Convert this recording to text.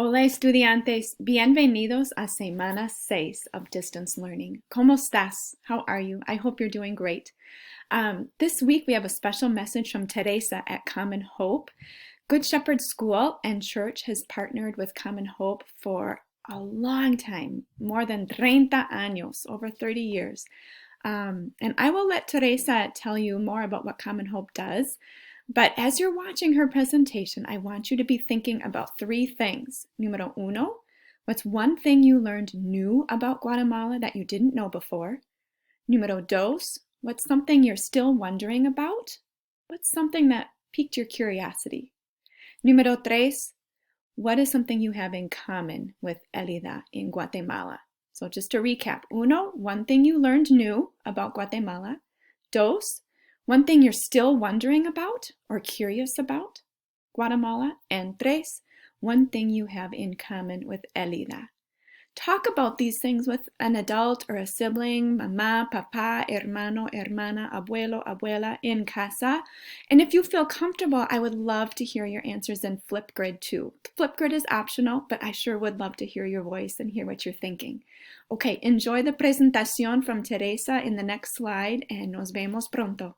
Hola estudiantes, bienvenidos a Semana 6 of Distance Learning. ¿Cómo estás? How are you? I hope you're doing great. This week we have a special message from Teresa at Common Hope. Good Shepherd School and Church has partnered with Common Hope for a long time, more than 30 años, over 30 years. And I will let Teresa tell you more about what Common Hope does. But as you're watching her presentation, I want you to be thinking about three things. Número uno, what's one thing you learned new about Guatemala that you didn't know before? Número dos, what's something you're still wondering about? What's something that piqued your curiosity? Número tres, what is something you have in common with Elida in Guatemala? So just to recap, uno, one thing you learned new about Guatemala. Dos, one thing you're still wondering about or curious about Guatemala. And tres, one thing you have in common with Elida. Talk about these things with an adult or a sibling, mamá, papá, hermano, hermana, abuelo, abuela in casa. And if you feel comfortable, I would love to hear your answers in Flipgrid too. Flipgrid is optional, but I sure would love to hear your voice and hear what you're thinking. Okay, enjoy the presentación from Teresa in the next slide, and nos vemos pronto.